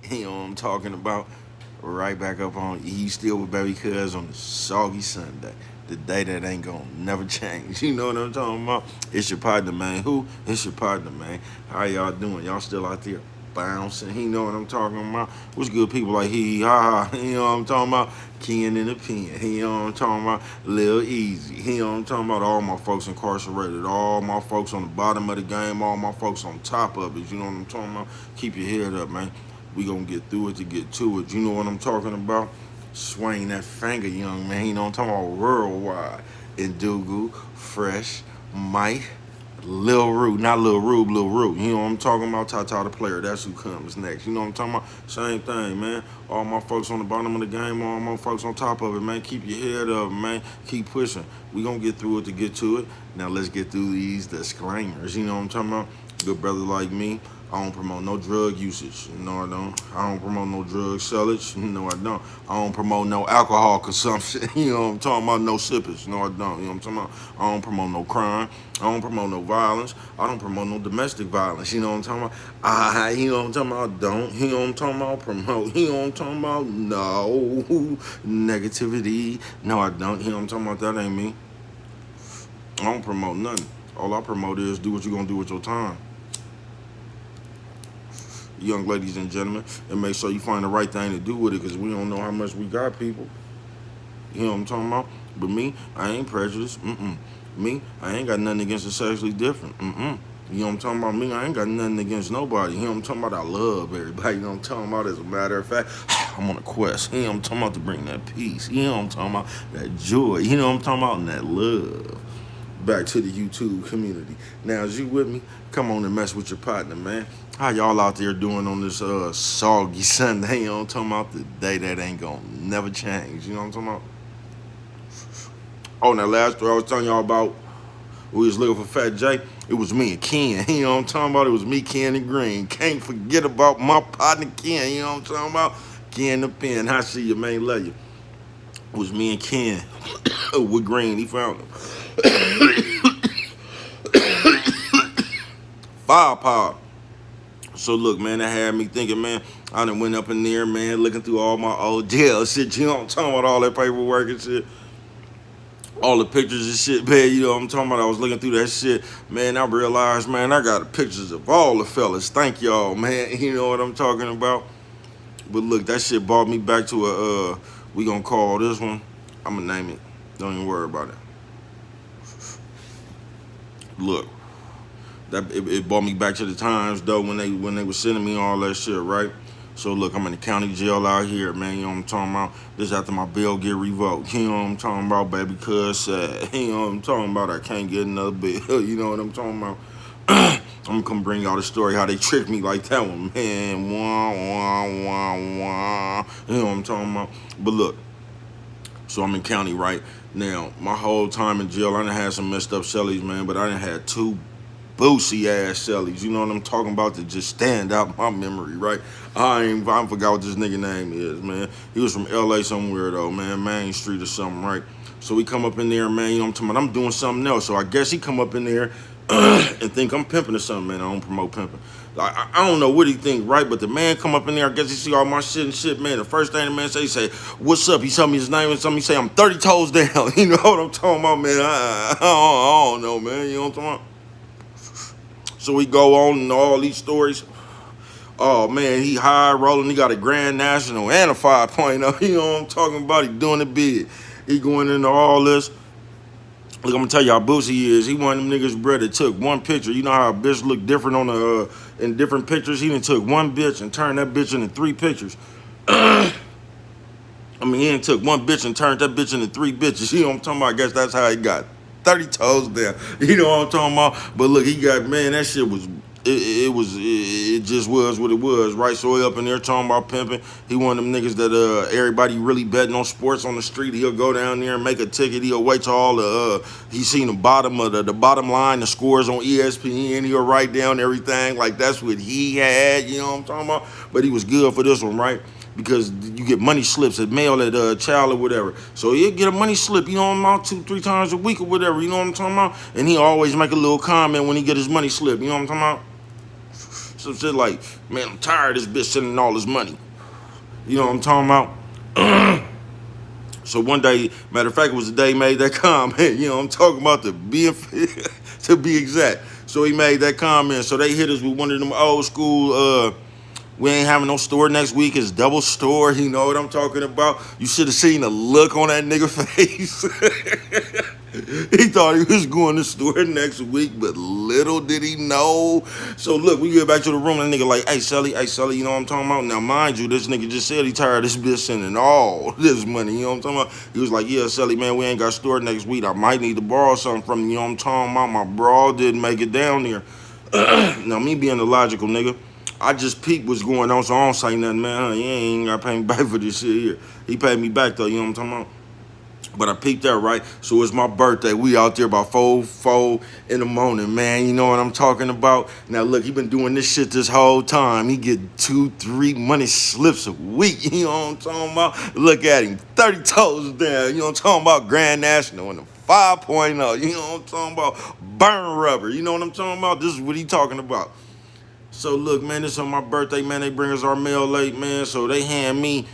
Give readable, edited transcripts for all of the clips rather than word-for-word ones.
You know what I'm talking about? Right back up on E still with baby cuz on the soggy Sunday. The day that ain't gonna never change. You know what I'm talking about? It's your partner, man. Who? It's your partner, man. How y'all doing? Y'all still out there bouncing? You know what I'm talking about? What's good people like he ha ha? You know what I'm talking about? Ken in the pen. You know what I'm talking about? Lil Easy. You know what I'm talking about? All my folks incarcerated. All my folks on the bottom of the game. All my folks on top of it. You know what I'm talking about? Keep your head up, man. We gonna get through it to get to it. You know what I'm talking about? Swing that finger, young man. You know what I'm talking about? Worldwide. Indugu, Fresh, Mike, Lil Rue. Not Lil Rube, Lil Rue. You know what I'm talking about? Tata the player. That's who comes next. You know what I'm talking about? Same thing, man. All my folks on the bottom of the game, all my folks on top of it, man. Keep your head up, man. Keep pushing. We gonna get through it to get to it. Now let's get through these disclaimers. You know what I'm talking about? Good brother like me. I don't promote no drug usage. No, I don't. I don't promote no drug sellage. No, I don't. I don't promote no alcohol consumption. You know what I'm talking about? No sippers. No, I don't. You know what I'm talking about? I don't promote no crime. I don't promote no violence. I don't promote no domestic violence. You know what I'm talking about? You know what I'm talking about? Don't. You know what I'm talking about? Promote. You know what I'm talking about? No. Negativity. No, I don't. You know what I'm talking about? That ain't me. I don't promote nothing. All I promote is do what you're going to do with your time. Young ladies and gentlemen, and make sure you find the right thing to do with it, because we don't know how much we got, people. You know what I'm talking about? But me, I ain't prejudiced. Me, I ain't got nothing against the sexually different. You know what I'm talking about? Me, I ain't got nothing against nobody. You know what I'm talking about? I love everybody. You know what I'm talking about? As a matter of fact, I'm on a quest. You know what I'm talking about? To bring that peace. You know what I'm talking about? That joy. You know what I'm talking about? And that love back to the YouTube community. Now, is you with me? Come on and mess with your partner, man. How y'all out there doing on this soggy Sunday? You know what I'm talking about? The day that ain't gonna never change. You know what I'm talking about? Oh, now last story I was telling y'all about, we was looking for Fat J. It was me and Ken. You know what I'm talking about? It was me, Ken, and Green. Can't forget about my partner, Ken. You know what I'm talking about? Ken the pen. I see you, man. Love you. It was me and Ken with Green. He found him. Firepower. So look, man, that had me thinking, man, I done went up in there, man, looking through all my old jail shit, you know what I'm talking about, all that paperwork and shit, all the pictures and shit, man, you know what I'm talking about. I was looking through that shit, man, I realized, man, I got pictures of all the fellas. Thank y'all, man, you know what I'm talking about. But look, that shit brought me back to we gonna call this one, I'm gonna name it, don't even worry about it. Look. That it brought me back to the times though when they were sending me all that shit, right? So look, I'm in the county jail out here, man. You know what I'm talking about? This after my bail get revoked. You know what I'm talking about, baby? Cuz you know what I'm talking about? I can't get another bail. You know what I'm talking about? I'm gonna come bring y'all the story how they tricked me like that one, man. Wah wah wah wah. You know what I'm talking about? But look, so I'm in county right now. My whole time in jail, I done had some messed up cellies, man. But I done had two boosie ass cellies, you know what I'm talking about, to just stand out my memory, right? I forgot what this nigga name is, man. He was from LA somewhere though, man, Main Street or something, right? So we come up in there, man, you know what I'm talking about, I'm doing something else. So I guess he come up in there and think I'm pimping or something, man. I don't promote pimping. I don't know what he think, right? But the man come up in there, I guess he see all my shit and shit, man. The first thing the man say, he say, what's up? He tell me his name and something. He say, I'm 30 toes down. You know what I'm talking about, man? I don't know, man. You know what I'm talking about? So we go on and all these stories. Oh man, he high rolling. He got a Grand National and a 5.0. You know what I'm talking about? He doing it big. He going into all this. Look, I'm gonna tell you how Boosie is. He one of them niggas, bro, that took one picture. You know how a bitch look different on the in different pictures? He done took one bitch and turned that bitch into three pictures. I mean, he done took one bitch and turned that bitch into three bitches. You know what I'm talking about? I guess that's how he got 30 toes down. You know what I'm talking about? But look, he got, man, that shit was, it just was what it was, right? So he up in there talking about pimping. He one of them niggas that everybody really betting on sports on the street. He'll go down there and make a ticket. He'll wait till all the he seen the bottom of the bottom line, the scores on ESPN. He'll write down everything like that's what he had. You know what I'm talking about? But he was good for this one, right? Because you get money slips at mail at child or whatever. So he'll get a money slip, you know, about 2-3 times a week or whatever, you know what I'm talking about? And he always make a little comment when he get his money slip, you know what I'm talking about? Some shit like, man, I'm tired of this bitch sending all this money. You know what I'm talking about? So one day, matter of fact, it was the day he made that comment. You know, I'm talking about to be exact. So he made that comment. So they hit us with one of them old school. We ain't having no store next week. It's double store. You know what I'm talking about? You should have seen the look on that nigga face. He thought he was going to store next week, but little did he know. So look, we get back to the room, and the nigga like, hey, Sully, you know what I'm talking about? Now, mind you, this nigga just said he tired of this bitch sending all this money, you know what I'm talking about? He was like, yeah, Sully, man, we ain't got store next week. I might need to borrow something from you, you know what I'm talking about? My bro didn't make it down there. Now, me being the logical nigga, I just peeped what's going on, so I don't say nothing, man. He ain't got to pay me back for this shit here. He paid me back, though, you know what I'm talking about? But I peeped that, right? So it's my birthday. We out there about 4 in the morning, man. You know what I'm talking about? Now, look, he been doing this shit this whole time. He get 2, 3 money slips a week. You know what I'm talking about? Look at him, 30 toes down. You know what I'm talking about? Grand National and the 5.0. You know what I'm talking about? Burn rubber. You know what I'm talking about? This is what he talking about. So, look, man, this on my birthday, man. They bring us our mail late, man. So they hand me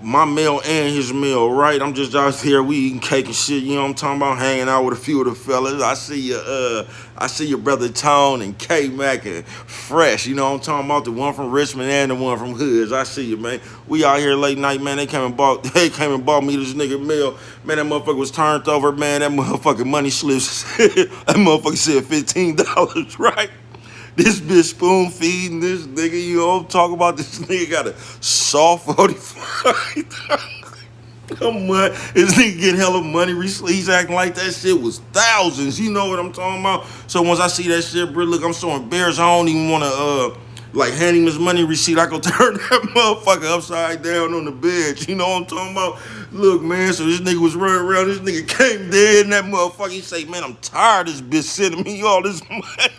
my meal and his meal, right? I'm just out here, we eating cake and shit, you know what I'm talking about? Hanging out with a few of the fellas. I see your brother Tone and K-Mac and Fresh, you know what I'm talking about? The one from Richmond and the one from Hoods. I see you, man. We out here late night, man. They came and bought me this nigga meal. Man, that motherfucker was turned over, man. That motherfucking money slips. That motherfucker said $15, right? This bitch spoon feeding this nigga, you know, talk about this nigga got a soft 45. Come on, this nigga get hella money. He's acting like that shit was thousands. You know what I'm talking about? So once I see that shit, bro, look, I'm so embarrassed. I don't even want to, like, hand him his money receipt. I go turn that motherfucker upside down on the bed. You know what I'm talking about? Look, man, so this nigga was running around. This nigga came dead in that motherfucker. He say, man, I'm tired of this bitch sending me all this money.